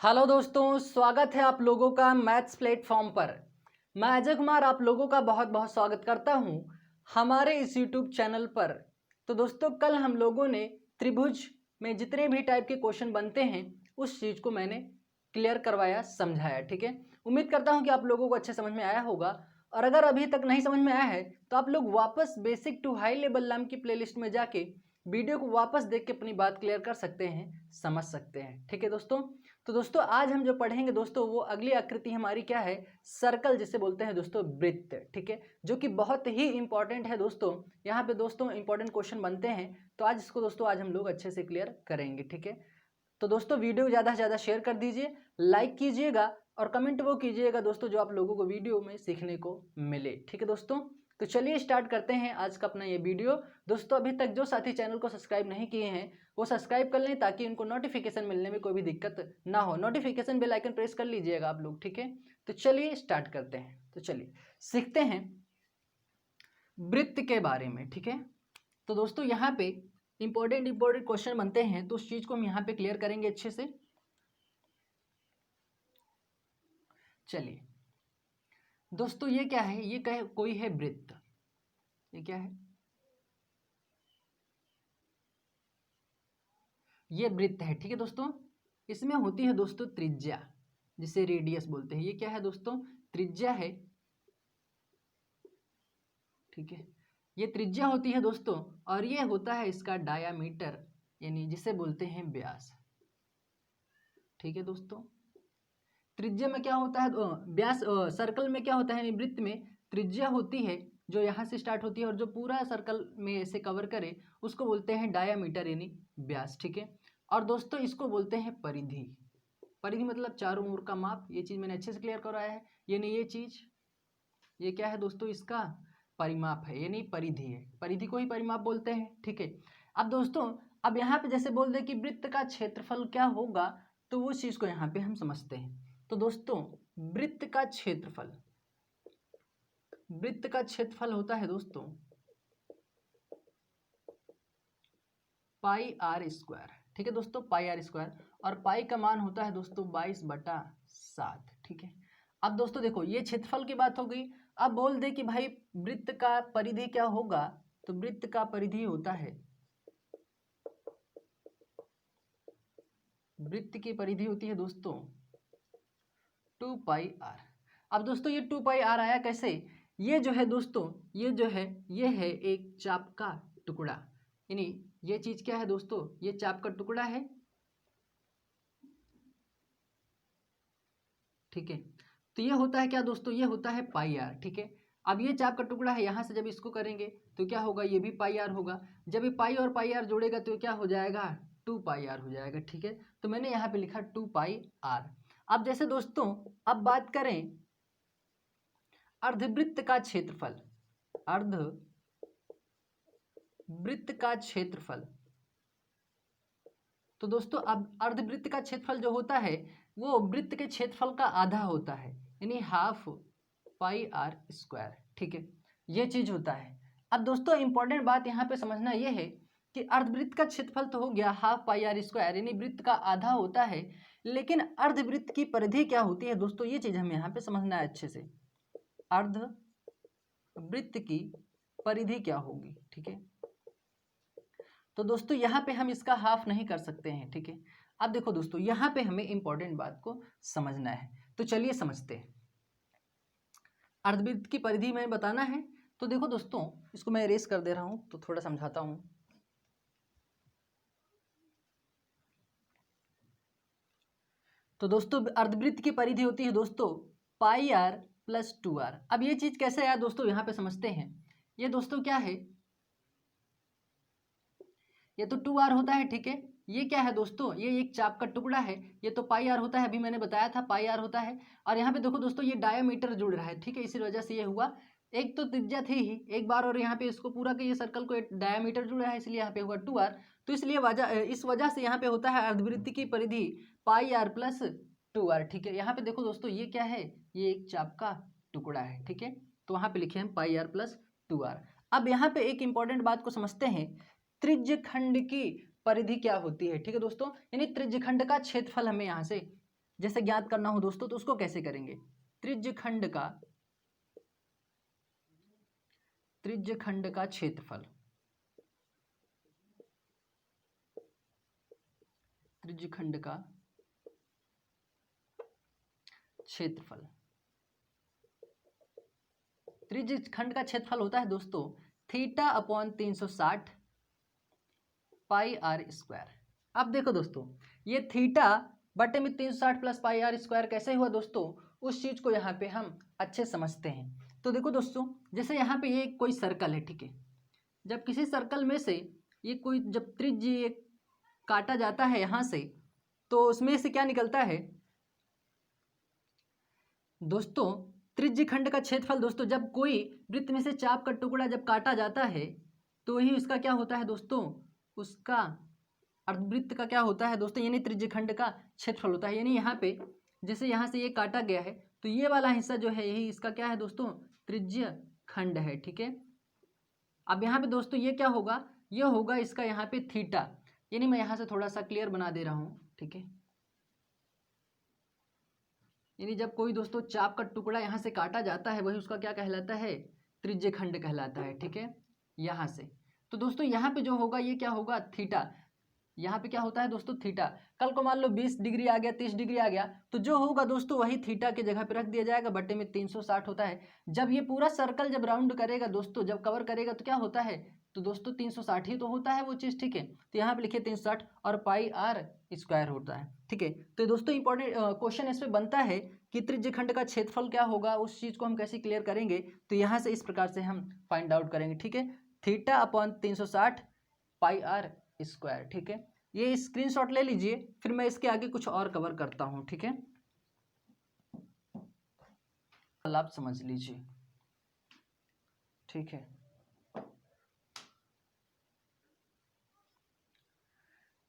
Hello दोस्तों, स्वागत है आप लोगों का मैथ्स प्लेटफॉर्म पर। मैं अजय कुमार आप लोगों का बहुत बहुत स्वागत करता हूं हमारे इस यूट्यूब चैनल पर। तो दोस्तों, कल हम लोगों ने त्रिभुज में जितने भी टाइप के क्वेश्चन बनते हैं उस चीज़ को मैंने क्लियर करवाया, समझाया। ठीक है, उम्मीद करता हूं कि आप लोगों को अच्छे समझ में आया होगा। और अगर अभी तक नहीं समझ में आया है तो आप लोग वापस बेसिक टू हाई लेवल नाम की प्लेलिस्ट में जाके वीडियो को वापस देख के अपनी बात क्लियर कर सकते हैं, समझ सकते हैं। ठीक है दोस्तों, तो दोस्तों आज हम जो पढ़ेंगे दोस्तों वो अगली आकृति हमारी क्या है, सर्कल जिसे बोलते हैं दोस्तों वृत्त। ठीक है, जो कि बहुत ही इंपॉर्टेंट है दोस्तों। यहाँ पे दोस्तों इंपॉर्टेंट क्वेश्चन बनते हैं, तो आज इसको दोस्तों आज हम लोग अच्छे से क्लियर करेंगे। ठीक है, तो दोस्तों वीडियो ज़्यादा से ज़्यादा शेयर कर दीजिए, लाइक कीजिएगा और कमेंट वो कीजिएगा दोस्तों जो आप लोगों को वीडियो में सीखने को मिले। ठीक है दोस्तों, तो चलिए स्टार्ट करते हैं आज का अपना ये वीडियो। दोस्तों अभी तक जो साथी चैनल को सब्सक्राइब नहीं किए हैं वो सब्सक्राइब कर लें ताकि उनको नोटिफिकेशन मिलने में कोई भी दिक्कत ना हो। नोटिफिकेशन बेल आइकन प्रेस कर लीजिएगा आप लोग। ठीक है, तो चलिए स्टार्ट करते हैं। तो चलिए सीखते हैं वृत्त के बारे में। ठीक है, तो दोस्तों यहाँ पे इंपॉर्टेंट क्वेश्चन बनते हैं तो उस चीज़ को हम यहाँ पे क्लियर करेंगे अच्छे से। चलिए दोस्तों, ये क्या है, ये कहे कोई है वृत्त। ये क्या है, ये वृत्त है। ठीक है दोस्तों, इसमें होती है दोस्तों त्रिज्या, जिसे रेडियस बोलते हैं। ये क्या है दोस्तों, त्रिज्या है। ठीक है, ये त्रिज्या होती है दोस्तों, और ये होता है इसका डायामीटर, यानी जिसे बोलते हैं व्यास। ठीक है दोस्तों, त्रिज्या में क्या होता है, व्यास, सर्कल में क्या होता है, यानी वृत्त में त्रिज्या होती है जो यहाँ से स्टार्ट होती है और जो पूरा सर्कल में ऐसे कवर करे उसको बोलते हैं डायामीटर यानी व्यास। ठीक है, और दोस्तों इसको बोलते हैं परिधि। परिधि मतलब चारों ओर का माप। ये चीज़ मैंने अच्छे से क्लियर कराया है। यानी ये चीज़, ये क्या है दोस्तों, इसका परिमाप है, यानी परिधि है। परिधि को ही परिमाप बोलते हैं। ठीक है, अब दोस्तों अब यहाँ पे जैसे बोल दे कि वृत्त का क्षेत्रफल क्या होगा, तो वो चीज़ को यहाँ पे हम समझते हैं। तो दोस्तों वृत्त का क्षेत्रफल, वृत्त का क्षेत्रफल होता है दोस्तों पाई आर स्क्वायर। ठीक है दोस्तों, पाई आर स्क्वायर, और पाई का मान होता है दोस्तों 22/7। ठीक है, अब दोस्तों देखो ये क्षेत्रफल की बात हो गई। अब बोल दे कि भाई वृत्त का परिधि क्या होगा, तो वृत्त का परिधि होता है, वृत्त की परिधि होती है दोस्तों 2πr। अब दोस्तों ये 2πr आया कैसे, ये जो है दोस्तों, ये जो है ये है एक चाप का टुकड़ा। यानी ये चीज क्या है दोस्तों, ये चाप का टुकड़ा है। ठीक है, तो ये होता है क्या दोस्तों, ये होता है पाई आर। ठीक है, अब ये चाप का टुकड़ा है, यहाँ से जब इसको करेंगे तो क्या होगा, ये भी पाई आर होगा। जब ये पाई और पाई आर जोड़ेगा तो क्या हो जाएगा, 2πr हो जाएगा। ठीक है, तो मैंने यहाँ पे लिखा 2πr। अब जैसे दोस्तों अब बात करें अर्धवृत्त का क्षेत्रफल, अर्धवृत्त का क्षेत्रफल, तो दोस्तों अब अर्धवृत्त का क्षेत्रफल जो होता है वो वृत्त के क्षेत्रफल का आधा होता है, यानी हाफ पाई आर स्क्वायर। ठीक है, ये चीज होता है। अब दोस्तों इंपॉर्टेंट बात यहाँ पे समझना ये है कि अर्धवृत्त का क्षेत्रफल तो हो गया हाफ पाई आर स्क्वायर, यानी वृत्त का आधा होता है, लेकिन अर्धवृत्त की परिधि क्या होती है दोस्तों, ये चीज हमें यहाँ पे समझना है अच्छे से। अर्धवृत्त की परिधि क्या होगी। ठीक है, तो दोस्तों यहाँ पे हम इसका हाफ नहीं कर सकते हैं। ठीक है, अब देखो दोस्तों यहाँ पे हमें इंपॉर्टेंट बात को समझना है, तो चलिए समझते हैं। अर्धवृत्त की परिधि में बताना है, तो देखो दोस्तों इसको मैं इरेज कर दे रहा हूँ तो थोड़ा समझाता हूँ। तो दोस्तों अर्धवृत्त की परिधि होती है दोस्तों पाई आर प्लस 2r। अब ये चीज कैसे आया दोस्तों, यहाँ पे समझते हैं। ये दोस्तों क्या है, ये तो 2r होता है। ठीक है, ये क्या है दोस्तों, ये एक चाप का टुकड़ा है। ये तो पाई आर होता है, अभी मैंने बताया था पाई आर होता है। और यहाँ पे देखो दोस्तों ये डायामीटर जुड़ रहा है। ठीक है, इसी वजह से ये हुआ। एक तो त्रिज्या थी ही एक बार, और यहाँ पे इसको पूरा के ये सर्कल को एक डायामीटर जुड़ा है, इसलिए यहाँ पे हुआ 2r। तो इसलिए इस वजह से यहाँ पे होता है अर्धवृत्त की परिधि पाई आर प्लस 2r। ठीक है, यहाँ पे देखो दोस्तों ये क्या है, ये एक चाप का टुकड़ा है। ठीक है, तो वहाँ पे लिखे हम पाई आर प्लस 2r। अब यहाँ पे एक इंपॉर्टेंट बात को समझते हैं, त्रिज्यखंड की परिधि क्या होती है। ठीक है दोस्तों, यानी त्रिज्यखंड का क्षेत्रफल हमें यहाँ से जैसे ज्ञात करना हो दोस्तों तो उसको कैसे करेंगे? त्रिज्यखंड का क्षेत्रफल, त्रिज्यखंड का क्षेत्रफल, त्रिज्यखंड का क्षेत्रफल होता है दोस्तों theta upon 360 pi r square. अब देखो दोस्तों, ये थीटा बटे में 360 प्लस पाई आर स्क्वायर कैसे हुआ दोस्तों, उस चीज को यहाँ पे हम अच्छे समझते हैं। तो देखो दोस्तों, जैसे यहाँ पे ये कोई सर्कल है, ठीक है, जब किसी सर्कल में से ये कोई जब त्रिज्य ये काटा जाता है यहाँ से, तो उसमें से क्या निकलता है दोस्तों, त्रिज्यखंड का क्षेत्रफल। दोस्तों जब कोई वृत्त में से चाप का टुकड़ा जब काटा जाता है तो ही उसका क्या होता है दोस्तों, उसका अर्धवृत्त का क्या होता है दोस्तों, यानी त्रिज्यखंड का क्षेत्रफल होता है। यानी यहाँ पे जैसे यहाँ से ये काटा गया है तो ये वाला हिस्सा जो है यही इसका क्या है दोस्तों, त्रिज्यखंड है, ठीक है। अब यहाँ पे दोस्तों ये क्या होगा, ये होगा इसका यहाँ पे थीटा, यानी मैं यहाँ से थोड़ा सा क्लियर बना दे रहा हूँ, ठीक है। यानी जब कोई दोस्तों चाप का टुकड़ा यहाँ से काटा जाता है वही उसका क्या कहलाता है, त्रिज्यखंड कहलाता है, ठीक है, यहाँ से। तो दोस्तों यहाँ पे जो होगा ये क्या होगा, थीटा। यहाँ पे क्या होता है दोस्तों, थीटा। कल को मान लो 20 डिग्री आ गया, 30 डिग्री आ गया, तो जो होगा दोस्तों वही थीटा की जगह पे रख दिया जाएगा, बट्टे में 360 होता है। जब ये पूरा सर्कल जब राउंड करेगा दोस्तों, जब कवर करेगा तो क्या होता है, तो दोस्तों 360 ही तो होता है वो चीज़, ठीक है। तो यहाँ पे लिखिए 360 और पाई आर स्क्वायर होता है, ठीक है। तो दोस्तों इंपॉर्टेंट क्वेश्चन इसमें बनता है कि त्रिज्यखंड का क्षेत्रफल क्या होगा, उस चीज़ को हम कैसे क्लियर करेंगे, तो यहाँ से इस प्रकार से हम फाइंड आउट करेंगे, ठीक है। Theta upon 360 pi r square, ठीक है। ये स्क्रीनशॉट ले लीजिए, फिर मैं इसके आगे कुछ और कवर करता हूँ, ठीक है, आप समझ लीजिए, ठीक है।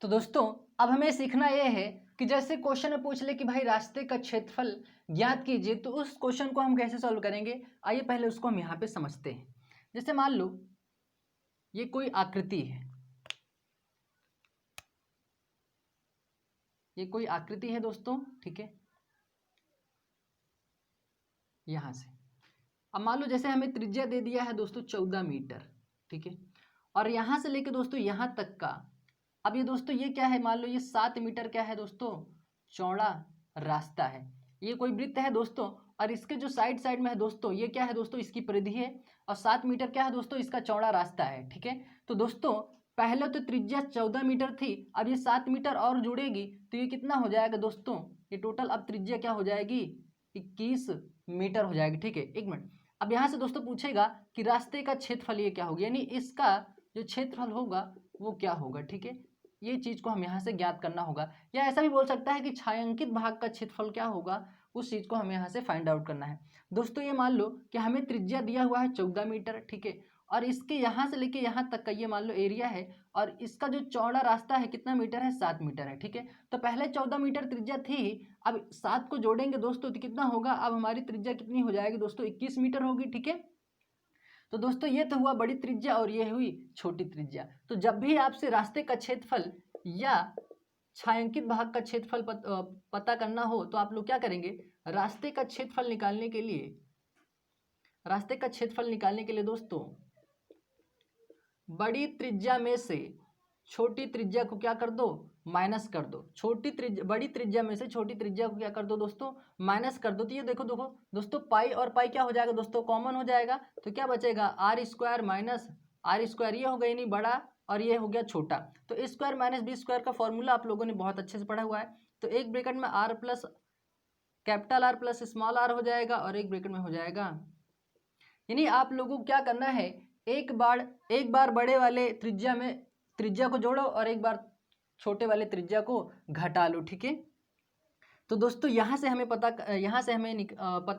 तो दोस्तों अब हमें सीखना यह है कि जैसे क्वेश्चन में पूछ ले कि भाई रास्ते का क्षेत्रफल ज्ञात कीजिए, तो उस क्वेश्चन को हम कैसे सॉल्व करेंगे, आइए पहले उसको हम यहाँ पे समझते हैं। जैसे मान लो ये कोई आकृति है, ये कोई आकृति है दोस्तों, ठीक है, यहां से। अब मान लो जैसे हमें त्रिज्या दे दिया है दोस्तों 14 मीटर, ठीक है, और यहां से लेके दोस्तों यहां तक का, अब ये दोस्तों ये क्या है, मान लो ये 7 मीटर क्या है दोस्तों, चौड़ा रास्ता है। ये कोई वृत्त है दोस्तों, और इसके जो साइड साइड में है दोस्तों ये क्या है दोस्तों, इसकी परिधि है, और 7 मीटर क्या है दोस्तों, इसका चौड़ा रास्ता है, ठीक है। तो दोस्तों पहले तो त्रिज्या 14 मीटर थी, अब ये 7 मीटर और जुड़ेगी तो ये कितना हो जाएगा दोस्तों, ये टोटल अब त्रिज्या क्या हो जाएगी, 21 मीटर हो जाएगी, ठीक है। एक मिनट, अब यहाँ से दोस्तों पूछेगा कि रास्ते का क्षेत्रफल ये क्या होगा, यानी इसका जो क्षेत्रफल होगा वो क्या होगा, ठीक है। ये चीज को हम यहाँ से ज्ञात करना होगा, या ऐसा भी बोल सकता है कि छायांकित भाग का क्षेत्रफल क्या होगा, उस चीज को हमें यहाँ से फाइंड आउट करना है। दोस्तों ये मान लो कि हमें त्रिज्या दिया हुआ है 14 मीटर, ठीक है, और इसके यहाँ से लेके यहाँ तक का ये मान लो एरिया है, और इसका जो चौड़ा रास्ता है कितना मीटर है, 7 मीटर है, ठीक है। तो पहले 14 मीटर त्रिज्या थी, अब 7 को जोड़ेंगे दोस्तों तो कितना होगा, अब हमारी त्रिज्या कितनी हो जाएगी दोस्तों, 21 मीटर होगी, ठीक है। तो दोस्तों ये तो हुआ बड़ी त्रिज्या और ये हुई छोटी त्रिज्या। तो जब भी आपसे रास्ते का क्षेत्रफल या छायांकित भाग का क्षेत्रफल पता करना हो तो आप लोग क्या करेंगे, रास्ते का क्षेत्रफल निकालने के लिए, रास्ते का क्षेत्रफल निकालने के लिए दोस्तों बड़ी त्रिज्या में से छोटी त्रिज्या को क्या कर दो, माइनस कर दो। छोटी त्रिज्या, बड़ी त्रिज्या में से छोटी त्रिज्या को क्या कर दो दोस्तों, माइनस कर दो। तो ये देखो देखो दोस्तों पाई और पाई क्या हो जाएगा दोस्तों, कॉमन हो जाएगा, तो क्या बचेगा, r square minus r square, ये हो गया नहीं बड़ा और ये हो गया छोटा। तो ए स्क्वायर माइनस बी स्क्वायर का फॉर्मूला आप लोगों ने बहुत अच्छे से पढ़ा हुआ है। तो एक ब्रैकेट में r plus capital R plus small r हो जाएगा, और एक ब्रैकेट में हो जाएगा, यानी आप लोगों को क्या करना है, एक बार बड़े वाले त्रिज्या में त्रिज्या को जोड़ो और एक बार छोटे वाले त्रिज्या को घटा लो, ठीक है। तो दोस्तों यहाँ से हमें पता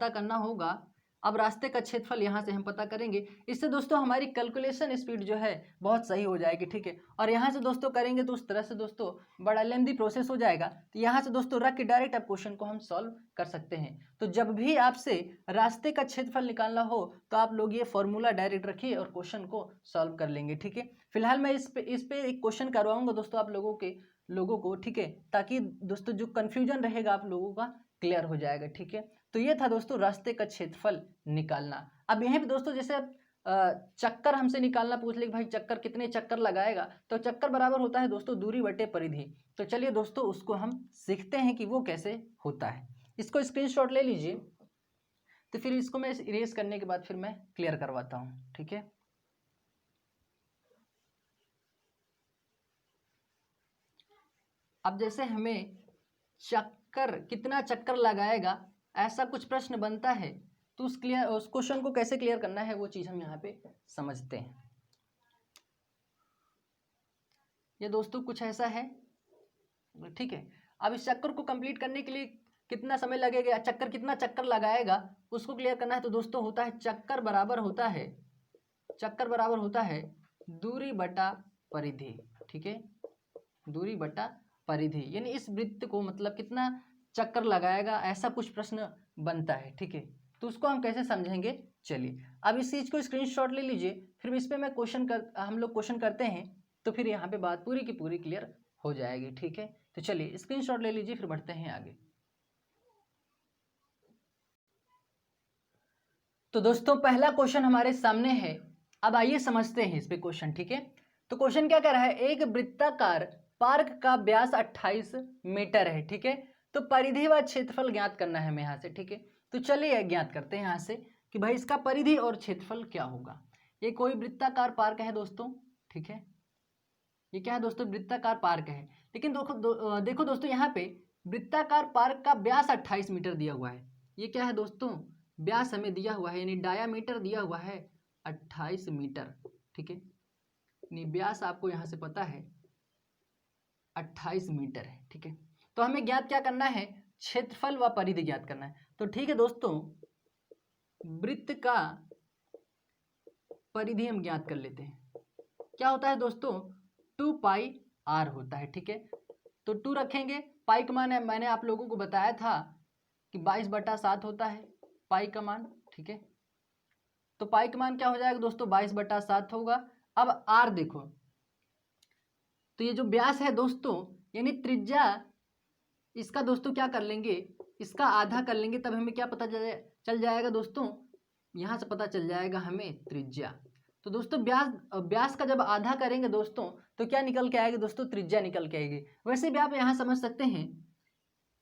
करना होगा। अब रास्ते का क्षेत्रफल यहाँ से हम पता करेंगे, इससे दोस्तों हमारी कैलकुलेशन स्पीड जो है बहुत सही हो जाएगी, ठीक है। और यहाँ से दोस्तों करेंगे तो उस तरह से दोस्तों बड़ा लेंदी प्रोसेस हो जाएगा। तो यहाँ से दोस्तों रख के डायरेक्ट आप क्वेश्चन को हम सॉल्व कर सकते हैं। तो जब भी आपसे रास्ते का क्षेत्रफल निकालना हो तो आप लोग ये फॉर्मूला डायरेक्ट रखिए और क्वेश्चन को सॉल्व कर लेंगे, ठीक है। फिलहाल मैं इस पे एक क्वेश्चन करवाऊंगा दोस्तों आप लोगों के, लोगों को, ठीक है, ताकि दोस्तों जो कन्फ्यूजन रहेगा आप लोगों का क्लियर हो जाएगा, ठीक है। तो ये था दोस्तों रास्ते का क्षेत्रफल निकालना। अब यहीं पे दोस्तों जैसे चक्कर हमसे निकालना पूछ ले कि भाई चक्कर कितने चक्कर लगाएगा, तो चक्कर बराबर होता है दोस्तों दूरी बटे परिधि। तो चलिए दोस्तों उसको हम सीखते हैं कि वो कैसे होता है। इसको स्क्रीनशॉट ले लीजिए, तो फिर इसको मैं इरेज करने के बाद फिर मैं क्लियर करवाता हूँ, ठीक है। अब जैसे हमें चक्कर कितना चक्कर लगाएगा ऐसा कुछ प्रश्न बनता है, तो उस क्वेश्चन को कैसे क्लियर करना है वो चीज़ हम यहाँ पे समझते हैं। ये दोस्तों कुछ ऐसा है, ठीक है। अब इस चक्कर को कंप्लीट करने के लिए कितना समय लगेगा, चक्कर कितना चक्कर लगाएगा उसको क्लियर करना है। तो दोस्तों होता है चक्कर बराबर होता है दूरी बटा परिधि, ठीक है, दूरी बटा परिधि। यानी इस वृत्त को मतलब कितना चक्कर लगाएगा ऐसा कुछ प्रश्न बनता है, ठीक है। तो उसको हम कैसे समझेंगे, चलिए अब इस चीज़ को स्क्रीनशॉट ले लीजिए, फिर इस पर मैं हम लोग क्वेश्चन करते हैं, तो फिर यहाँ पे बात पूरी की पूरी क्लियर हो जाएगी, ठीक है। तो चलिए स्क्रीनशॉट ले लीजिए, फिर बढ़ते हैं आगे। तो दोस्तों पहला क्वेश्चन हमारे सामने है, अब आइए समझते हैं इस पे क्वेश्चन, ठीक है। तो क्वेश्चन क्या कह रहा है, एक वृत्ताकार पार्क का व्यास 28 मीटर है, ठीक है। तो परिधि व क्षेत्रफल ज्ञात करना है हमें यहाँ से, ठीक है। तो चलिए ज्ञात करते हैं यहाँ से कि भाई इसका परिधि और क्षेत्रफल क्या होगा। ये कोई वृत्ताकार पार्क है दोस्तों, ठीक है। ये क्या है दोस्तों, वृत्ताकार पार्क है। लेकिन देखो दोस्तों यहाँ पे वृत्ताकार पार्क का व्यास 28 मीटर दिया हुआ है। ये क्या है दोस्तों, व्यास हमें दिया हुआ है, यानी डायामीटर दिया हुआ है 28 मीटर, ठीक है। यानी व्यास आपको यहाँ से पता है 28 मीटर है, ठीक है। तो हमें ज्ञात क्या करना है, क्षेत्रफल व परिधि ज्ञात करना है। तो ठीक है दोस्तों, वृत्त का परिधि हम ज्ञात कर लेते हैं। क्या होता है दोस्तों, 2 पाई r होता है, ठीक है। तो 2 रखेंगे, पाई का मान मैंने आप लोगों को बताया था कि 22/7 होता है पाई का मान, ठीक है। तो पाई का मान क्या हो जाएगा दोस्तों, 22/7 होगा। अब r देखो, तो ये जो व्यास है दोस्तों यानी त्रिज्या, इसका दोस्तों क्या कर लेंगे, इसका आधा कर लेंगे, तब हमें क्या पता चल जाएगा दोस्तों, यहाँ से पता चल जाएगा हमें त्रिज्या। तो दोस्तों व्यास का जब आधा करेंगे दोस्तों तो क्या निकल के आएगी दोस्तों, त्रिज्या निकल के आएगी। वैसे भी आप यहाँ समझ सकते हैं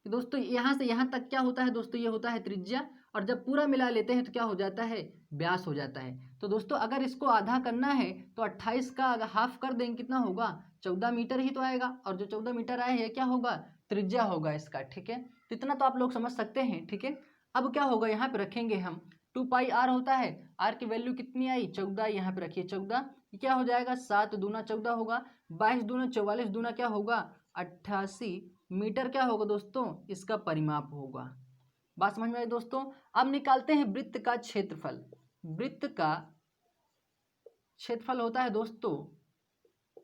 कि दोस्तों यहाँ से यहाँ तक क्या होता है दोस्तों, ये होता है त्रिज्या, और जब पूरा मिला लेते हैं तो क्या हो जाता है, व्यास हो जाता है। तो दोस्तों अगर इसको आधा करना है तो 28 का अगर हाफ कर देंगे कितना होगा, 14 मीटर ही तो आएगा, और जो 14 मीटर आए है क्या होगा, त्रिज्या होगा इसका, ठीक है। तो इतना तो आप लोग समझ सकते हैं, ठीक है। अब क्या होगा, यहाँ पे रखेंगे हम 2 पाई r होता है, r की वैल्यू कितनी आई 14, यहाँ पे रखिए 14, क्या हो जाएगा 7 दूना 14 होगा, 22 दूना 44 दूना क्या होगा 88 मीटर क्या होगा दोस्तों, इसका परिमाप होगा। बात समझ में आई दोस्तों। अब निकालते हैं वृत्त का क्षेत्रफल। वृत्त का क्षेत्रफल होता है दोस्तों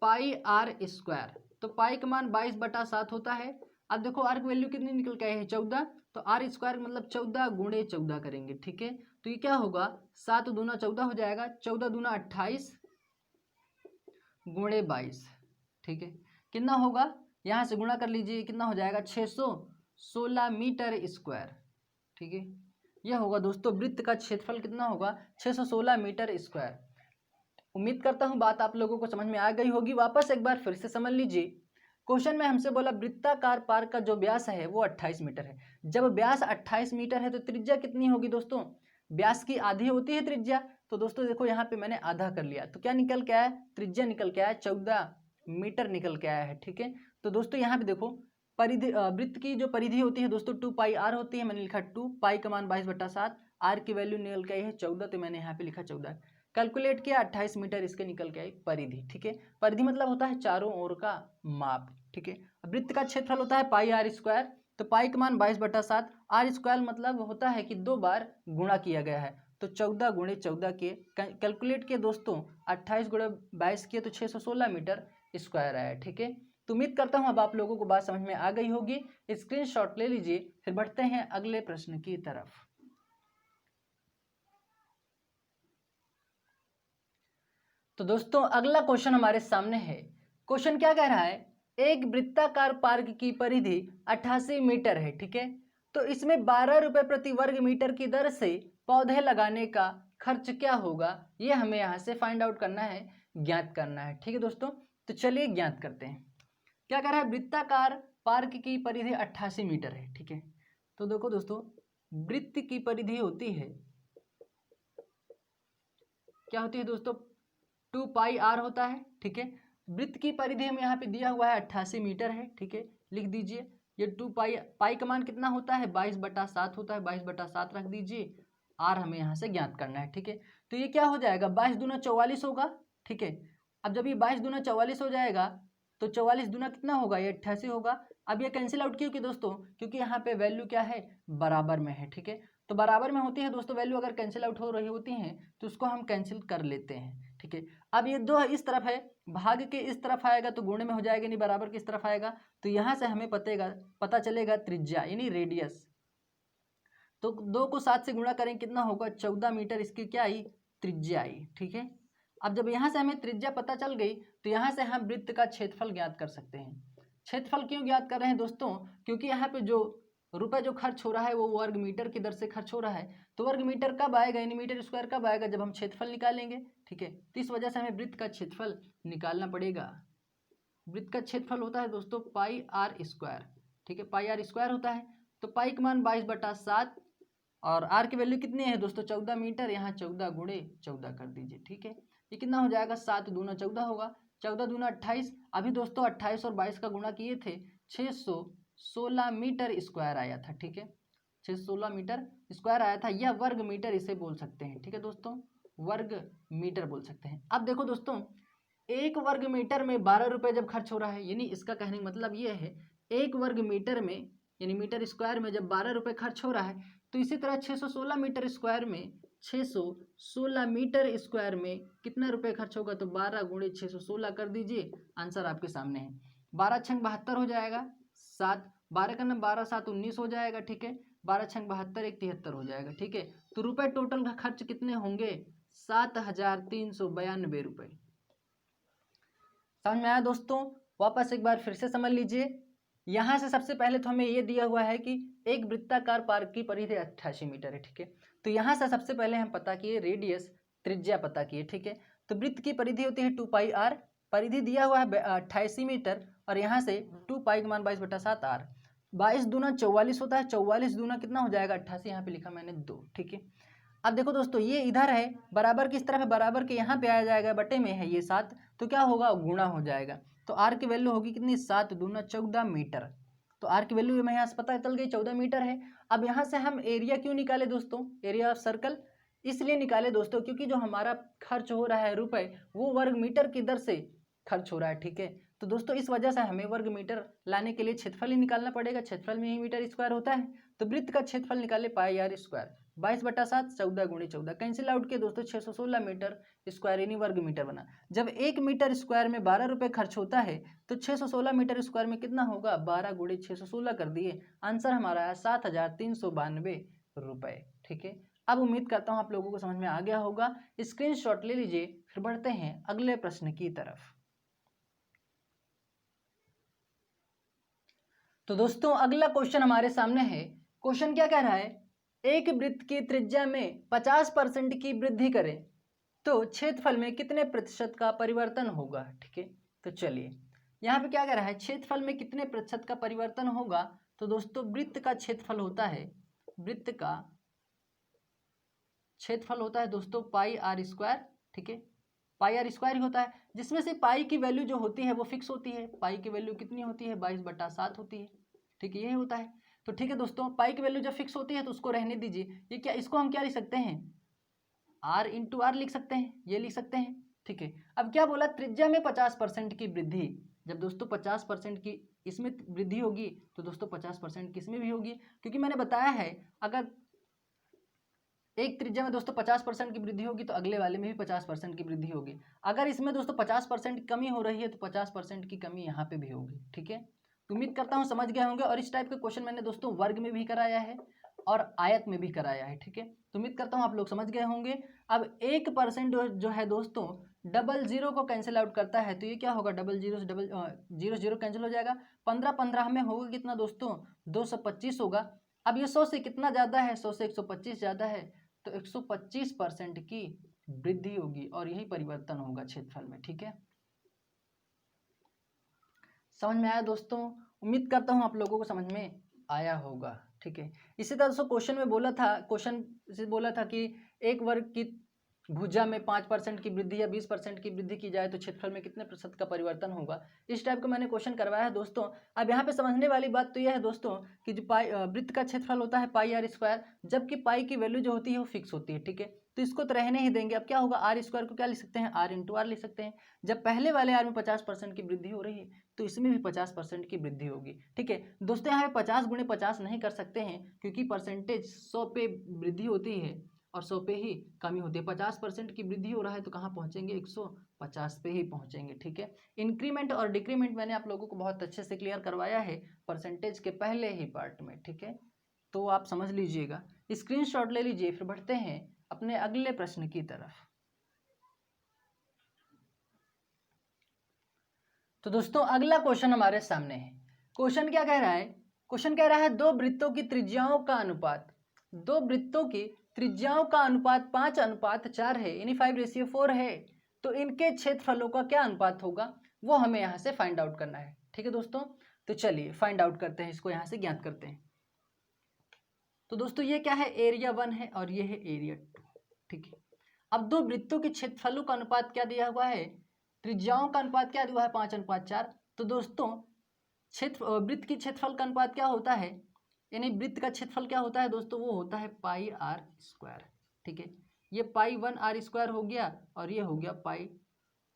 पाई r स्क्वायर। तो पाई का मान 22/7 होता है। अब देखो r की वैल्यू कितनी निकल के आई है 14, तो r स्क्वायर मतलब 14 गुणे 14 करेंगे, ठीक है। तो ये क्या होगा 7 दूना 14 हो जाएगा, 14 दूना 28 गुणे 22, ठीक है। कितना होगा, यहाँ से गुणा कर लीजिए, कितना हो जाएगा 616 मीटर स्क्वायर, ठीक है। यह होगा दोस्तों वृत्त का क्षेत्रफल कितना होगा 616 मीटर स्क्वायर। उम्मीद करता हूँ बात आप लोगों को समझ में आ गई होगी। वापस एक बार फिर से समझ लीजिए, क्वेश्चन में हमसे बोला वृत्ताकार पार्क का जो व्यास है वो 28 मीटर है। जब व्यास 28 मीटर है तो त्रिज्या कितनी होगी दोस्तों, व्यास की आधी होती है त्रिज्या। तो दोस्तों देखो यहाँ पे मैंने आधा कर लिया, तो क्या निकल के आया, त्रिज्या निकल के आया 14 मीटर निकल के आया है, ठीक है। तो दोस्तों यहाँ पे देखो परिधि, वृत्त की जो परिधि होती है दोस्तों 2 पाई r होती है। मैंने लिखा 2, पाई का मान 22/7, r की वैल्यू निकल के आई है 14, तो मैंने यहाँ पे लिखा 14। कैलकुलेट किया 28 मीटर इसके निकल के आई परिधि, ठीक है। परिधि मतलब होता है चारों ओर का माप, ठीक है। वृत्त का क्षेत्रफल होता है पाई r स्क्वायर। तो पाई का मान 22/7, r स्क्वायर मतलब होता है कि 2 बार गुणा किया गया है, तो 14 गुणे 14 के कैलकुलेट किए दोस्तों, 28 गुणे 22 किए तो 616 मीटर स्क्वायर आया, ठीक है। तो उम्मीद करता हूँ अब आप लोगों को बात समझ में आ गई होगी। स्क्रीनशॉट ले लीजिए, फिर बढ़ते हैं अगले प्रश्न की तरफ। तो दोस्तों अगला क्वेश्चन हमारे सामने है। क्वेश्चन क्या कह रहा है, एक वृत्ताकार पार्क की परिधि 88 मीटर है, ठीक है। तो इसमें 12 रुपये प्रति वर्ग मीटर की दर से पौधे लगाने का खर्च क्या होगा, ये हमें यहाँ से फाइंड आउट करना है, ज्ञात करना है, ठीक है दोस्तों। तो चलिए ज्ञात करते हैं। क्या कर रहा है, वृत्ताकार पार्क की परिधि 88 मीटर है, ठीक है। तो देखो दोस्तों, वृत्त की परिधि होती है, क्या होती है दोस्तों, 2 पाई आर होता है, ठीक है। वृत्त की परिधि में यहाँ पे दिया हुआ है 88 मीटर है, ठीक है, लिख दीजिए। ये 2 पाई का मान कितना होता है, 22/7 होता है, 22/7 रख दीजिए। आर हमें यहाँ से ज्ञात करना है, ठीक है। तो ये क्या हो जाएगा, 22 दूना 44 होगा, ठीक है। अब जब ये 22 दूना 44 हो जाएगा तो 44 दूना कितना होगा, ये 88 होगा। अब ये कैंसिल आउट क्यों कि दोस्तों, क्योंकि यहाँ पे वैल्यू क्या है, बराबर में है, ठीक है। तो बराबर में होती है दोस्तों वैल्यू, अगर कैंसिल आउट हो रही होती हैं तो उसको हम कैंसिल कर लेते हैं, ठीक है। अब ये दो इस तरफ है, भाग के इस तरफ आएगा तो गुणे में हो जाएगा, नहीं बराबर किस तरफ आएगा। तो यहाँ से हमें पता चलेगा त्रिज्या यानी रेडियस। तो 2 को 7 से गुणा करें, कितना होगा, 14 मीटर इसकी क्या आई, त्रिज्या आई, ठीक है। अब जब यहाँ से हमें त्रिज्या पता चल गई तो यहाँ से हम वृत्त का क्षेत्रफल ज्ञात कर सकते हैं। क्षेत्रफल क्यों ज्ञात कर रहे हैं दोस्तों, क्योंकि यहाँ पे जो रुपए जो खर्च हो रहा है वो वर्ग मीटर की दर से खर्च हो रहा है। तो वर्ग मीटर कब आएगा, यानी मीटर स्क्वायर कब आएगा, जब हम क्षेत्रफल निकालेंगे, ठीक है। तो इस वजह से हमें वृत्त का क्षेत्रफल निकालना पड़ेगा। वृत्त का क्षेत्रफल होता है दोस्तों पाई आर स्क्वायर, ठीक है, पाई आर स्क्वायर होता है। तो पाई का मान 22/7 और आर की वैल्यू कितनी है दोस्तों, 14 मीटर, यहाँ 14 गुणे 14 कर दीजिए, ठीक है। ये कितना हो जाएगा, 7 दूना 14 होगा, 14 दूना 28। अभी दोस्तों 28 और 22 का गुणा किए थे, 616 मीटर स्क्वायर आया था, ठीक है, 616 मीटर स्क्वायर आया था, या वर्ग मीटर इसे बोल सकते हैं, ठीक है दोस्तों, वर्ग मीटर बोल सकते हैं। अब देखो दोस्तों, एक वर्ग मीटर में 12 रुपये जब खर्च हो रहा है, यानी इसका कहने का मतलब ये है, एक वर्ग मीटर में यानी मीटर स्क्वायर में जब 12 रुपये खर्च हो रहा है, तो इसी तरह 616 मीटर स्क्वायर में 616 मीटर स्क्वायर में कितना रुपए खर्च होगा, तो 12 गुणे 616 कर दीजिए, आंसर आपके सामने है। 12 छंग 72 हो जाएगा, 7 12 का नाम 12 7 19 हो जाएगा, ठीक है। 12 छंग 72 1 73 हो जाएगा, ठीक है। तो रुपए टोटल का खर्च कितने होंगे, 7,392 रुपये। समझ में आया दोस्तों, वापस एक बार फिर से समझ लीजिए। यहाँ से सबसे पहले तो हमें ये दिया हुआ है कि एक वृत्ताकार पार्क की परिधि 88 मीटर है, ठीक है। तो यहाँ से सबसे पहले हम पता किए रेडियस, त्रिज्या पता किए, ठीक है। तो वृत्त की परिधि होती है 2 पाई आर, परिधि दिया हुआ है 88 मीटर, और यहाँ से 2 पाई का मान 22/7 आर, 22 दूना 44 होता है, 44 दूना कितना हो जाएगा 88, यहाँ पे लिखा मैंने 2, ठीक है। अब देखो दोस्तों, ये इधर है, बराबर किस तरफ है, बराबर के यहाँ पे आ जाएगा, बटे में है ये 7, तो क्या होगा, गुणा हो जाएगा। तो आर की वैल्यू होगी कितनी, 7 दूना 14 मीटर। तो आर की वैल्यू हमें यहाँ से पता चल गई, 14 मीटर है। अब यहाँ से हम एरिया क्यों निकाले दोस्तों, एरिया ऑफ सर्कल इसलिए निकाले दोस्तों, क्योंकि जो हमारा खर्च हो रहा है रुपए, वो वर्ग मीटर की दर से खर्च हो रहा है, ठीक है। तो दोस्तों इस वजह से हमें वर्ग मीटर लाने के लिए क्षेत्रफल ही निकालना पड़ेगा, क्षेत्रफल में ही मीटर स्क्वायर होता है। तो वृत्त का क्षेत्रफल निकाले पाई आर स्क्वायर, 22/7 14 गुणे 14, कैंसिल आउट किए दोस्तों, 616 मीटर स्क्वायर यानी वर्ग मीटर बना। जब 1 मीटर स्क्वायर में 12 रुपये खर्च होता है तो 616 मीटर स्क्वायर में कितना होगा, 12 गुणे 616 कर दिए, आंसर हमारा है 7,392 रुपये, ठीक है। अब उम्मीद करता हूँ आप लोगों को समझ में आ गया होगा। स्क्रीनशॉट ले लीजिए, फिर बढ़ते हैं अगले प्रश्न की तरफ। तो दोस्तों अगला क्वेश्चन हमारे सामने है। क्वेश्चन क्या कह रहा है, एक वृत्त की त्रिज्या में 50% की वृद्धि करें तो क्षेत्रफल में कितने प्रतिशत का परिवर्तन होगा, ठीक है। तो चलिए यहाँ पे क्या कह रहा है, क्षेत्रफल में कितने प्रतिशत का परिवर्तन होगा। तो दोस्तों वृत्त का क्षेत्रफल होता है, वृत्त का क्षेत्रफल होता है दोस्तों पाई आर स्क्वायर, ठीक है, पाई आर स्क्वायर ही होता है, जिसमें से पाई की वैल्यू जो होती है वो फिक्स होती है। पाई की वैल्यू कितनी होती है, 22/7 होती है, ठीक है, ये होता है। तो ठीक है दोस्तों, पाई की वैल्यू जब फिक्स होती है तो उसको रहने दीजिए। ये क्या, इसको हम क्या लिख सकते हैं, आर इंटू आर लिख सकते हैं, ये लिख सकते हैं, ठीक है। अब क्या बोला, त्रिज्या में 50% की वृद्धि। जब दोस्तों 50% की इसमें वृद्धि होगी तो दोस्तों 50% किस में भी होगी, क्योंकि मैंने बताया है अगर एक त्रिज्या में दोस्तों 50% की वृद्धि होगी तो अगले वाले में भी 50% की वृद्धि होगी। अगर इसमें दोस्तों 50% की कमी हो रही है तो 50% की कमी यहाँ पे भी होगी, ठीक है। तो उम्मीद करता हूँ समझ गए होंगे। और इस टाइप के क्वेश्चन मैंने दोस्तों वर्ग में भी कराया है और आयत में भी कराया है, ठीक है। तो उम्मीद करता हूँ आप लोग समझ गए होंगे। अब 1% जो है दोस्तों डबल जीरो को कैंसिल आउट करता है तो ये क्या होगा, डबल जीरो से डबल जीरो जीरो कैंसिल हो जाएगा, 15 15 में होगा कितना दोस्तों, 225 होगा। अब ये 100 से कितना ज़्यादा है, 100 से 125 ज़्यादा है, तो 125% की वृद्धि होगी और यही परिवर्तन होगा क्षेत्रफल में। ठीक है, समझ में आया दोस्तों? उम्मीद करता हूँ आप लोगों को समझ में आया होगा। ठीक है, इसी तरह से क्वेश्चन में बोला था, क्वेश्चन से बोला था कि एक वर्ग की भुजा में 5% की वृद्धि या 20% की वृद्धि की जाए तो क्षेत्रफल में कितने प्रतिशत का परिवर्तन होगा। इस टाइप का मैंने क्वेश्चन करवाया है दोस्तों। अब यहाँ पे समझने वाली बात तो यह है दोस्तों कि जो वृत्त का क्षेत्रफल होता है पाई आर स्क्वायर, जबकि पाई की वैल्यू जो होती है वो फिक्स होती है। ठीक है, तो इसको तो रहने ही देंगे। अब क्या होगा, आर स्क्वायर को क्या लिख सकते हैं, आर इंटू आर लिख सकते हैं। जब पहले वाले आर में 50% की वृद्धि हो रही है तो इसमें भी 50% की वृद्धि होगी। ठीक है दोस्तों, यहाँ पे 50 गुणे 50 नहीं कर सकते हैं क्योंकि परसेंटेज 100 पे वृद्धि होती है और 100 पे ही कमी होती है। 50% की वृद्धि हो रहा है तो कहाँ पहुँचेंगे, 150 पे ही पहुँचेंगे। ठीक है, इंक्रीमेंट और डिक्रीमेंट मैंने आप लोगों को बहुत अच्छे से क्लियर करवाया है परसेंटेज के पहले ही पार्ट में। ठीक है, तो आप समझ लीजिएगा, स्क्रीनशॉट ले लीजिए। फिर बढ़ते हैं अपने अगले प्रश्न की तरफ। तो दोस्तों अगला क्वेश्चन हमारे सामने है। क्वेश्चन क्या कह रहा है, क्वेश्चन कह रहा है दो वृत्तों की त्रिज्याओं का अनुपात, दो वृत्तों की त्रिज्याओं का अनुपात 5:4 है, यानी 5:4 है। तो इनके क्षेत्रफलों का क्या अनुपात होगा, वो हमें यहाँ से फाइंड आउट करना है। ठीक है दोस्तों, तो चलिए फाइंड आउट करते हैं, इसको यहाँ से ज्ञात करते हैं। तो दोस्तों ये क्या है, एरिया 1 है और ये है एरिया 2। ठीक है, अब दो वृत्तों के क्षेत्रफलों का अनुपात क्या दिया हुआ है, त्रिज्याओं का अनुपात क्या दिया है, 5:4। तो दोस्तों क्षेत्र वृत्त की क्षेत्रफल का अनुपात क्या होता है, यानी वृत्त का क्षेत्रफल क्या होता है दोस्तों, वो होता है पाई आर स्क्वायर। ठीक है, ये पाई 1 आर स्क्वायर हो गया और ये हो गया पाई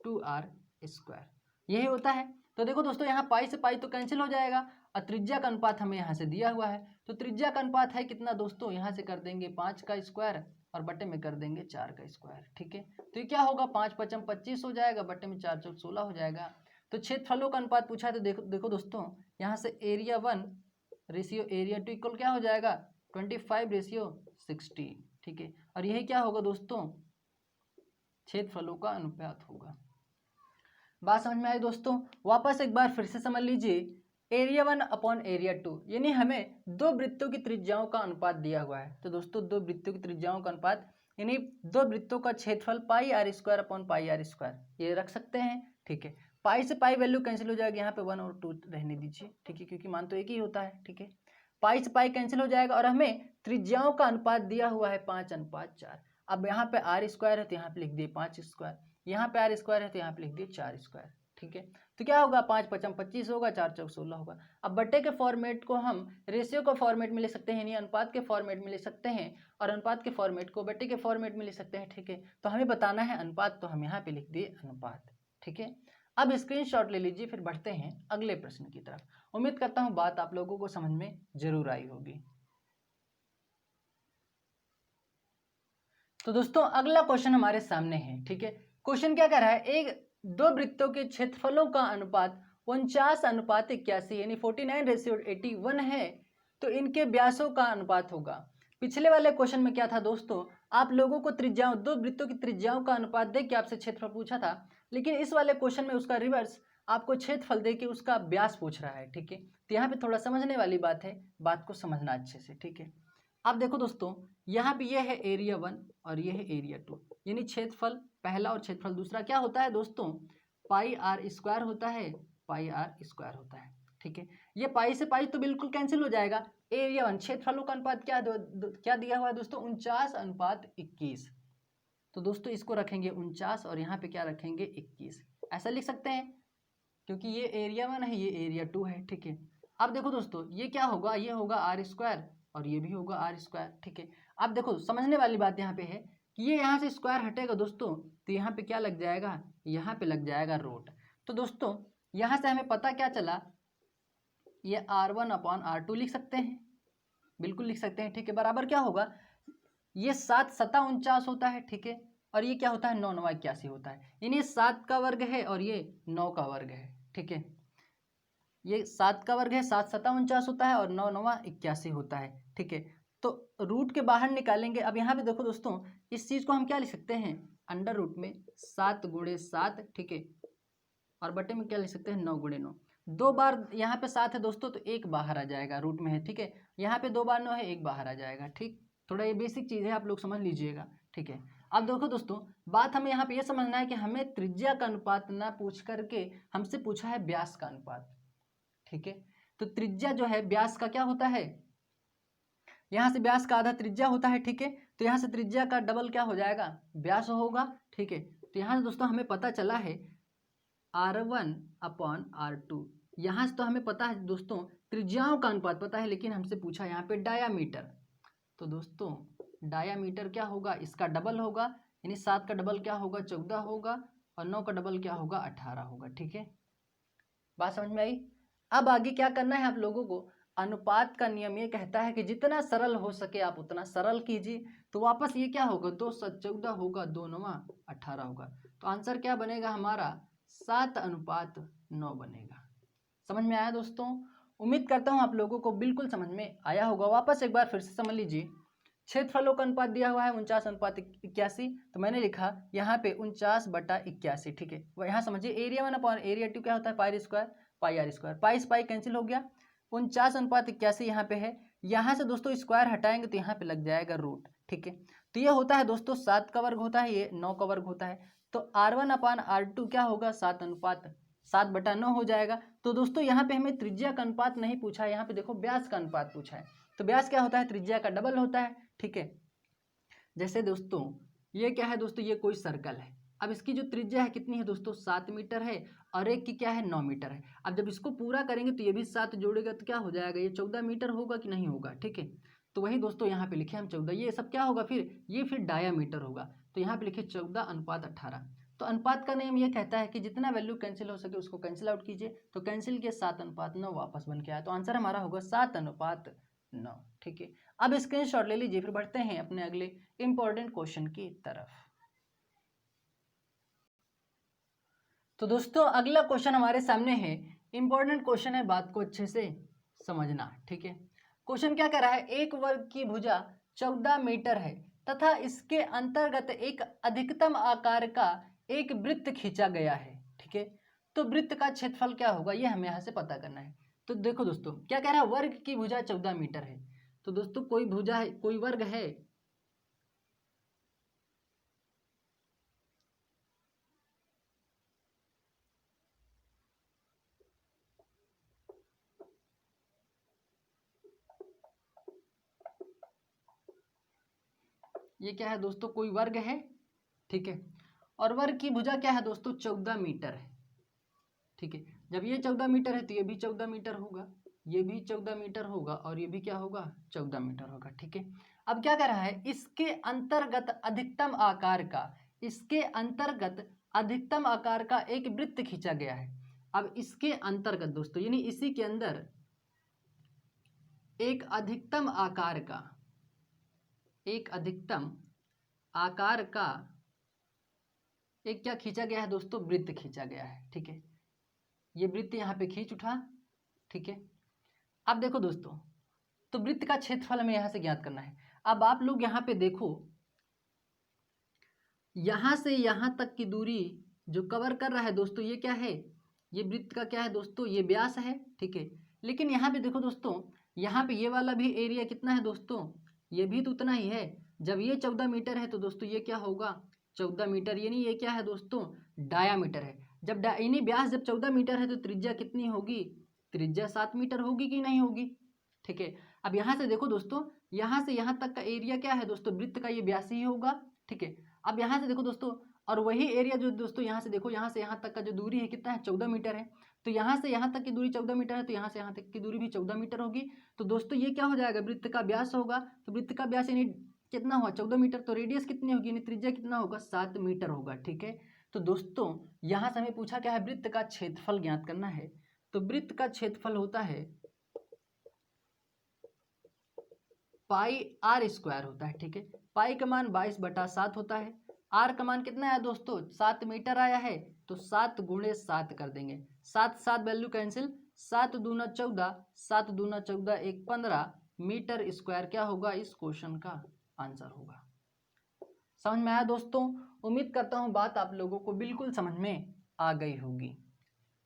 2 आर स्क्वायर, यही होता है। तो देखो दोस्तों यहाँ पाई से पाई तो कैंसिल हो जाएगा और त्रिज्या का अनुपात हमें यहाँ से दिया हुआ है। तो त्रिज्या का अनुपात है कितना दोस्तों, यहाँ से कर देंगे 5 का स्क्वायर और बटे में कर देंगे 4 का स्क्वायर। ठीक है, तो ये क्या होगा, 5 × 5 = 25 हो जाएगा, बटे में 4 × 4 = 16 हो जाएगा। तो क्षेत्रफलों का अनुपात पूछा है तो देखो दोस्तों यहाँ से एरिया 1 रेशियो एरिया 2 इक्वल क्या हो जाएगा, 25:16। ठीक है, और यही क्या होगा दोस्तों, क्षेत्रफलों का अनुपात होगा। बात समझ में आई दोस्तों? वापस एक बार फिर से समझ लीजिए, एरिया 1 अपॉन एरिया 2, यानी हमें दो वृत्तों की त्रिज्याओं का अनुपात दिया हुआ है। तो दोस्तों दो वृत्तों की त्रिज्याओं का अनुपात यानी दो वृत्तों का क्षेत्रफल pi r square upon pi r square ये रख सकते हैं। ठीक है, पाई से पाई वैल्यू कैंसिल हो जाएगी, यहाँ पे 1 और 2 रहने दीजिए। ठीक है, क्योंकि मान तो एक ही होता है। ठीक है, पाई से पाई कैंसिल हो जाएगा और हमें त्रिज्याओं का अनुपात दिया हुआ है 5:4। अब यहाँ पे आर स्क्वायर है तो यहाँ पे लिख दिए 5 स्क्वायर, यहाँ पे आर स्क्वायर है तो यहाँ पे लिख दिए 4 स्क्वायर। ठीक है, तो क्या होगा, 5 × 5 = 25 होगा, 4 × 4 = 16 होगा। अब बट्टे के फॉर्मेट को हम रेशियो के फॉर्मेट में ले सकते हैं, यानी अनुपात के फॉर्मेट में ले सकते हैं और अनुपात के फॉर्मेट को बट्टे के फॉर्मेट में ले सकते हैं। ठीक है, तो हमें बताना है अनुपात, तो हम यहाँ पे लिख दिए अनुपात। ठीक है, अब स्क्रीनशॉट ले लीजिए। फिर बढ़ते हैं अगले प्रश्न की तरफ। उम्मीद करता हूँ बात आप लोगों को समझ में जरूर आई होगी। तो दोस्तों अगला क्वेश्चन हमारे सामने है। ठीक है, क्वेश्चन क्या कह रहा है, एक दो वृत्तों के क्षेत्रफलों का अनुपात 49:81 यानी 49:81 है, तो इनके व्यासों का अनुपात होगा। पिछले वाले क्वेश्चन में क्या था दोस्तों, आप लोगों को त्रिज्याओं दो वृत्तों की त्रिज्याओं का अनुपात दे के आपसे क्षेत्रफल पूछा था, लेकिन इस वाले क्वेश्चन में उसका रिवर्स आपको क्षेत्रफल दे के उसका व्यास पूछ रहा है। ठीक है, तो यहाँ पे थोड़ा समझने वाली बात है, बात को समझना अच्छे से। ठीक है, अब देखो दोस्तों यहाँ पे ये है एरिया 1 और ये है एरिया 2, यानी क्षेत्रफल पहला और क्षेत्रफल दूसरा क्या होता है दोस्तों, पाई आर स्क्वायर होता है, पाई आर स्क्वायर होता है। ठीक है, ये पाई से पाई तो बिल्कुल कैंसिल हो जाएगा। एरिया 1 क्षेत्रफलों का अनुपात क्या दिया हुआ है दोस्तों, 49:21। तो दोस्तों इसको रखेंगे 49 और यहाँ पे क्या रखेंगे 21, ऐसा लिख सकते हैं क्योंकि ये एरिया 1 है, ये एरिया 2 है। ठीक है, अब देखो दोस्तों ये क्या होगा, ये होगा आर स्क्वायर और ये भी होगा आर स्क्वायर। ठीक है, अब देखो समझने वाली बात यहाँ पे है कि ये यहाँ से स्क्वायर हटेगा दोस्तों, तो यहाँ पे क्या लग जाएगा, यहाँ पे लग जाएगा रूट। तो दोस्तों यहाँ से हमें पता क्या चला, ये R1/R2 लिख सकते हैं, बिल्कुल लिख सकते हैं। ठीक है, बराबर क्या होगा, ये 7 × 7 = 49 होता है। ठीक है, और ये क्या होता है, 9 × 9 = 81 होता है, यानी 7 का वर्ग है और ये 9 का वर्ग है। ठीक है, ये 7 का वर्ग है, 7 × 7 = 49 होता है और 9 × 9 = 81 होता है। ठीक है, तो रूट के बाहर निकालेंगे। अब यहाँ पे देखो दोस्तों इस चीज़ को हम क्या लिख सकते हैं, अंडर रूट में 7 गुणे 7, ठीक है, और बटे में क्या लिख सकते हैं 9 गुणे 9। 2 बार यहाँ पे 7 है दोस्तों तो 1 बाहर आ जाएगा, रूट में है, ठीक है। यहाँ पे 2 बार 9 है, 1 बाहर आ जाएगा, ठीक। थोड़ा ये बेसिक चीज़ है, आप लोग समझ लीजिएगा, ठीक है। अब देखो दोस्तों, बात हमें यहाँ पे ये समझना है कि हमें त्रिज्या का अनुपात ना पूछ करके हमसे पूछा है व्यास का अनुपात, ठीक है। तो त्रिज्या जो है व्यास का क्या होता है, यहाँ से व्यास का आधा त्रिज्या होता है, ठीक है। तो यहाँ से त्रिज्या का डबल क्या हो जाएगा, व्यास होगा, ठीक है। तो यहाँ से दोस्तों हमें पता चला है R1/R2। यहाँ से तो हमें पता है दोस्तों त्रिज्याओं का अनुपात पता है, लेकिन हमसे पूछा यहाँ पे डायामीटर। तो दोस्तों डायामीटर क्या होगा, इसका डबल होगा, यानी 7 का डबल क्या होगा 14 होगा, और 9 का डबल क्या होगा 18 होगा, ठीक है। बात समझ में आई। अब आगे क्या करना है आप लोगों को, अनुपात का नियम ये कहता है कि जितना सरल हो सके आप उतना सरल कीजिए। तो वापस ये क्या होगा, 2 7 14 होगा, 2 9 18 होगा। तो आंसर क्या बनेगा हमारा 7:9 बनेगा। समझ में आया दोस्तों। उम्मीद करता हूँ आप लोगों को बिल्कुल समझ में आया होगा। वापस एक बार फिर से समझ लीजिए, क्षेत्रफलों का अनुपात दिया हुआ है 49:81। तो मैंने लिखा यहाँ पे 49/81, ठीक है। वह यहाँ समझिए एरिया 1/एरिया 2 क्या होता है pi square, pi r square, pi से पाई कैंसिल हो गया, 49:81 यहाँ पे है। यहाँ से दोस्तों स्क्वायर हटाएंगे तो यहाँ पे लग जाएगा रूट, ठीक है। तो ये होता है दोस्तों 7 का वर्ग होता है, ये 9 का वर्ग होता है। तो R1/R2 क्या होगा 7:7/9 हो जाएगा। तो दोस्तों यहाँ पे हमें त्रिज्या का अनुपात नहीं पूछा है, यहाँ पे देखो व्यास का अनुपात पूछा है। तो व्यास क्या होता है, त्रिज्या का डबल होता है, ठीक है। जैसे दोस्तों ये क्या है दोस्तों, ये कोई सर्कल है। अब इसकी जो त्रिज्या है कितनी है दोस्तों 7 मीटर है, और एक की क्या है 9 मीटर है। अब जब इसको पूरा करेंगे तो ये भी 7 जोड़ेगा तो क्या हो जाएगा, ये 14 मीटर होगा कि नहीं होगा, ठीक है। तो वही दोस्तों यहाँ पे लिखे हम 14, ये सब क्या होगा फिर, ये फिर डायामीटर होगा। तो यहाँ पे लिखे 14:18। तो अनुपात का नियम ये कहता है कि जितना वैल्यू कैंसिल हो सके उसको कैंसिल आउट कीजिए। तो कैंसिल किए 7:9 वापस बन के आया। तो आंसर हमारा होगा 7:9, ठीक है। अब स्क्रीनशॉट ले लीजिए, फिर बढ़ते हैं अपने अगले इंपॉर्टेंट क्वेश्चन की तरफ। तो दोस्तों अगला क्वेश्चन हमारे सामने है, इंपॉर्टेंट क्वेश्चन है, बात को अच्छे से समझना, ठीक है। क्वेश्चन क्या कर रहा है, एक वर्ग की भुजा 14 मीटर है तथा इसके अंतर्गत एक अधिकतम आकार का एक वृत्त खींचा गया है, ठीक है। तो वृत्त का क्षेत्रफल क्या होगा ये हमें यहाँ से पता करना है। तो देखो दोस्तों क्या कह रहा है, वर्ग की भुजा 14 मीटर है। तो दोस्तों कोई भुजा है, कोई वर्ग है, ये क्या है दोस्तों कोई वर्ग है, ठीक है। और वर्ग की भुजा क्या है दोस्तों 14 मीटर है, ठीक है। जब ये 14 मीटर है तो ये भी 14 मीटर होगा, ये भी 14 मीटर होगा, और ये भी क्या होगा 14 मीटर होगा, ठीक है। अब क्या कर रहा है, इसके अंतर्गत अधिकतम आकार का, इसके अंतर्गत अधिकतम आकार का एक वृत्त खींचा गया है। अब इसके अंतर्गत दोस्तों यानी इसी के अंदर एक अधिकतम आकार का, एक अधिकतम आकार का एक क्या खींचा गया है दोस्तों, वृत्त खींचा गया है, ठीक है। ये वृत्त यहाँ पे खींच उठा, ठीक है। अब देखो दोस्तों, तो वृत्त का क्षेत्रफल हमें यहाँ से ज्ञात करना है। अब आप लोग यहाँ पे देखो, यहाँ से यहाँ तक की दूरी जो कवर कर रहा है दोस्तों ये क्या है, ये वृत्त का क्या है दोस्तों, ये व्यास है, ठीक है। लेकिन यहाँ पे देखो दोस्तों, यहाँ पे ये वाला भी एरिया कितना है दोस्तों, ये भी तो उतना ही है। जब ये 14 मीटर है तो दोस्तों ये क्या होगा 14 मीटर, यानी ये क्या है दोस्तों डायामीटर है। जब यानी व्यास जब 14 मीटर है तो त्रिज्या कितनी होगी, त्रिज्या 7 मीटर होगी कि नहीं होगी, ठीक है। अब यहाँ से देखो दोस्तों, यहाँ से यहाँ तक का एरिया क्या है दोस्तों, वृत्त का ये व्यास ही होगा, ठीक है। अब यहाँ से देखो दोस्तों, और वही एरिया जो दोस्तों यहाँ से देखो, यहाँ से यहाँ तक का जो दूरी है कितना है 14 मीटर है। तो यहाँ से यहाँ तक की दूरी 14 मीटर है, तो यहाँ से यहाँ तक की दूरी भी 14 मीटर होगी। तो दोस्तों ये क्या हो जाएगा, वृत्त का व्यास होगा। तो वृत्त का व्यास यानी कितना हुआ 14 मीटर, तो रेडियस कितनी होगी यानी त्रिज्या कितना होगा 7 मीटर होगा, ठीक है। तो दोस्तों यहाँ से हमें पूछा क्या है, वृत्त का क्षेत्रफल ज्ञात करना है। तो वृत्त का क्षेत्रफल होता है पाई आर स्क्वायर होता है, ठीक है। पाई का मान 22/7 होता है। आर का मान कितना है दोस्तों 7 मीटर आया है, तो 7 × 7 कर देंगे, 7 7 वैल्यू कैंसिल, 7 दूना 14, 7 दूना 14 1 15 मीटर स्क्वायर क्या होगा इस क्वेश्चन का आंसर होगा। समझ में आया दोस्तों? उम्मीद करता हूँ बात आप लोगों को बिल्कुल समझ में आ गई होगी।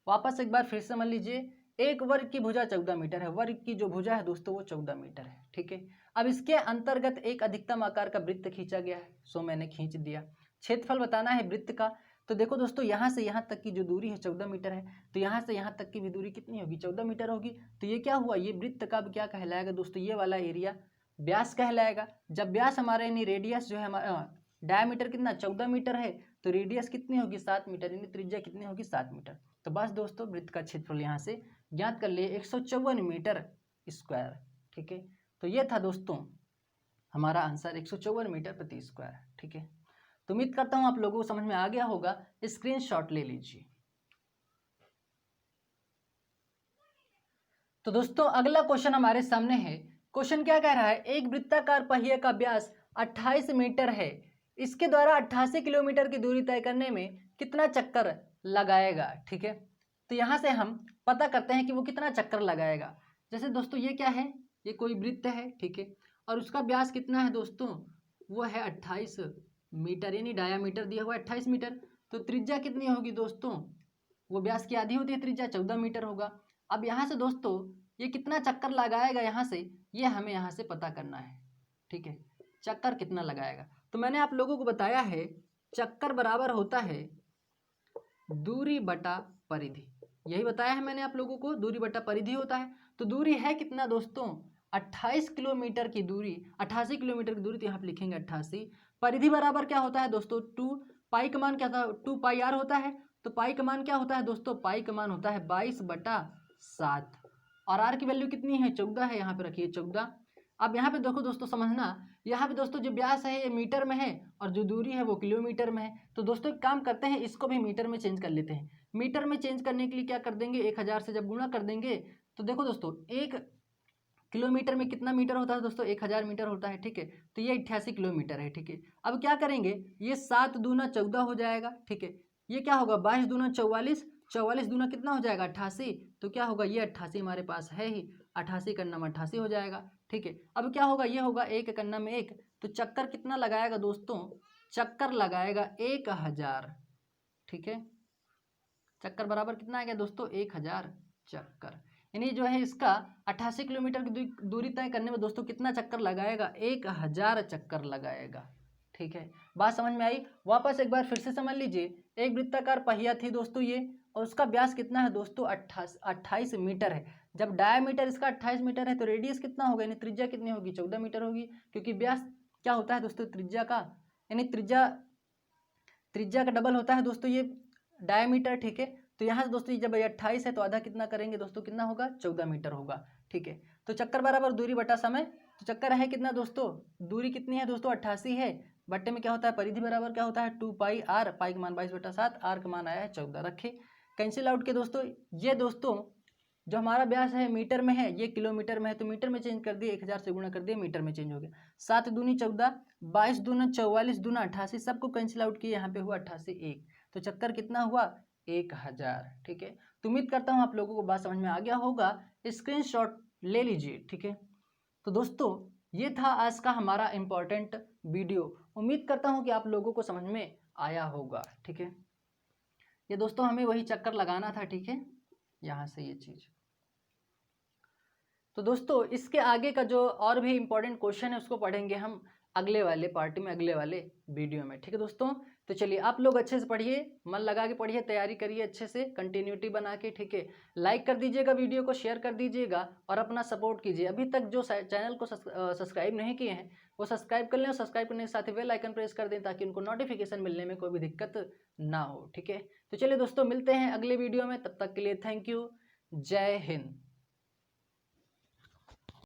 वापस एक बार फिर से समझ लीजिए, एक वर्ग की भुजा 14 मीटर है। वर्ग की जो भुजा है दोस्तों वो 14 मीटर है, ठीक है। अब इसके अंतर्गत एक अधिकतम आकार का वृत्त खींचा गया है, सो मैंने खींच दिया। क्षेत्रफल बताना है वृत्त का, तो देखो दोस्तों यहाँ से यहाँ तक की जो दूरी है 14 मीटर है, तो यहाँ से यहाँ तक की भी दूरी कितनी होगी? 14 मीटर होगी। तो ये क्या हुआ, ये वृत्त का क्या कहलाएगा दोस्तों? ये वाला एरिया व्यास कहलाएगा। जब व्यास हमारा यानी रेडियस जो है हमारा डायमीटर कितना 14 मीटर है, तो रेडियस कितनी होगी? 7 मीटर, यानी त्रिज्या कितनी होगी? 7 मीटर। तो बस दोस्तों वृत्त का क्षेत्रफल यहाँ से ज्ञात कर लिए 154 मीटर स्क्वायर, ठीक है। तो ये था दोस्तों हमारा आंसर 154 मीटर प्रति स्क्वायर, ठीक है। तो उम्मीद करता हूँ आप लोगों को समझ में आ गया होगा। स्क्रीनशॉट ले लीजिए। तो दोस्तों अगला क्वेश्चन हमारे सामने है। क्वेश्चन क्या कह रहा है? एक वृत्ताकार पहिए का व्यास 28 मीटर है, इसके द्वारा 88 किलोमीटर की दूरी तय करने में कितना चक्कर लगाएगा, ठीक है। तो यहाँ से हम पता करते हैं कि वो कितना चक्कर लगाएगा। जैसे दोस्तों ये क्या है? ये कोई वृत्त है, ठीक है, और उसका व्यास कितना है दोस्तों? वो है 28 मीटर, यानी डायामीटर दिया हुआ है 28 मीटर। तो त्रिज्या कितनी होगी दोस्तों? वो व्यास की आधी होती है त्रिज्या, 14 मीटर होगा। अब यहाँ से दोस्तों ये कितना चक्कर लगाएगा यहाँ से, ये हमें यहाँ से पता करना है, ठीक है। चक्कर कितना लगाएगा, तो मैंने आप लोगों को बताया है चक्कर बराबर होता है दूरी बटा परिधि। यही बताया है मैंने आप लोगों को, दूरी बटा परिधि होता है। तो दूरी है कितना दोस्तों? 28 किलोमीटर की दूरी, 88 किलोमीटर की दूरी, तो यहाँ पे लिखेंगे 88। परिधि बराबर क्या होता है दोस्तों? 2 पाई का मान क्या था? 2 पाई आर होता है। तो पाई का मान क्या होता है दोस्तों? पाई का मान होता है 22/7, और आर की वैल्यू कितनी है? 14 है, यहाँ पे रखिए 14। अब यहाँ पे देखो दोस्तों, समझना, यहाँ पे दोस्तों जो व्यास है ये मीटर में है और जो दूरी है वो किलोमीटर में है। तो दोस्तों एक काम करते हैं, इसको भी मीटर में चेंज कर लेते हैं। मीटर में चेंज करने के लिए क्या कर देंगे? 1000 से जब गुणा कर देंगे तो देखो दोस्तों 1 किलोमीटर में कितना मीटर होता है दोस्तों? 1000 मीटर होता है, ठीक है। तो ये 88 किलोमीटर है, ठीक है। अब क्या करेंगे? ये 7 दूना 14 हो जाएगा, ठीक है। ये क्या होगा? 22 दूना 44, 44 दूना कितना हो जाएगा? 88। तो क्या होगा? ये 88 हमारे पास है ही, 88 का नाम 88 हो जाएगा, ठीक है। अब क्या होगा? ये होगा 1 का नाम 1, तो चक्कर कितना लगाएगा दोस्तों? चक्कर लगाएगा 1000, ठीक है। चक्कर बराबर कितना आ गया दोस्तों? 1000 चक्कर, यानी जो है इसका 88 किलोमीटर की दूरी तय करने में दोस्तों कितना चक्कर लगाएगा? 1000 चक्कर लगाएगा, ठीक है। बात समझ में आई? वापस एक बार फिर से समझ लीजिए। एक वृत्ताकार पहिया थी दोस्तों ये, और उसका व्यास कितना है दोस्तों? 28 मीटर है। जब डायमीटर इसका 28 मीटर है तो रेडियस कितना होगा, यानी त्रिज्या कितनी होगी? 14 मीटर होगी, क्योंकि व्यास क्या होता है दोस्तों? त्रिज्या का, यानी त्रिज्या का डबल होता है दोस्तों ये डायमीटर, ठीक है। तो यहाँ से दोस्तों जब ये 28 है तो आधा कितना करेंगे दोस्तों? कितना होगा? 14 मीटर होगा, ठीक है। तो चक्कर बराबर दूरी बटा समय, तो चक्कर है कितना दोस्तों? दूरी कितनी है दोस्तों? 88 है, बट्टे में क्या होता है? परिधि बराबर क्या होता है? 2 पाई आर, पाई का मान 22/7, आर का मान आया है 14, रखे कैंसिल आउट के दोस्तों। ये दोस्तों जो हमारा व्यास है मीटर में है, ये किलोमीटर में है, तो मीटर में चेंज कर दिए, 1000 से गुणा कर दिए, मीटर में चेंज हो गया। 7 दूनी 14, 22 दूना 44 दूना 88, सबको कैंसिल आउट किए, यहाँ पे हुआ 88 1, तो चक्कर कितना हुआ? 1000, ठीक है। तो उम्मीद करता हूँ आप लोगों को बात समझ में आ गया होगा। स्क्रीनशॉट ले लीजिए, ठीक है। तो दोस्तों ये था आज का हमारा इम्पोर्टेंट वीडियो। उम्मीद करता हूँ कि आप लोगों को समझ में आया होगा, ठीक है। ये दोस्तों हमें वही चक्कर लगाना था, ठीक है, यहाँ से ये चीज़। तो दोस्तों इसके आगे का जो और भी इम्पोर्टेंट क्वेश्चन है उसको पढ़ेंगे हम अगले वाले पार्ट में, अगले वाले वीडियो में, ठीक है दोस्तों। तो चलिए आप लोग अच्छे से पढ़िए, मन लगा के पढ़िए, तैयारी करिए अच्छे से, कंटिन्यूटी बना के, ठीक है। लाइक कर दीजिएगा वीडियो को, शेयर कर दीजिएगा और अपना सपोर्ट कीजिए। अभी तक जो चैनल को सब्सक्राइब नहीं किए हैं वो सब्सक्राइब कर लें, और सब्सक्राइब करने के साथ ही बेल आइकन प्रेस कर दें ताकि उनको नोटिफिकेशन मिलने में कोई भी दिक्कत ना हो, ठीक है। तो चलिए दोस्तों मिलते हैं अगले वीडियो में, तब तक के लिए थैंक यू, जय हिंद।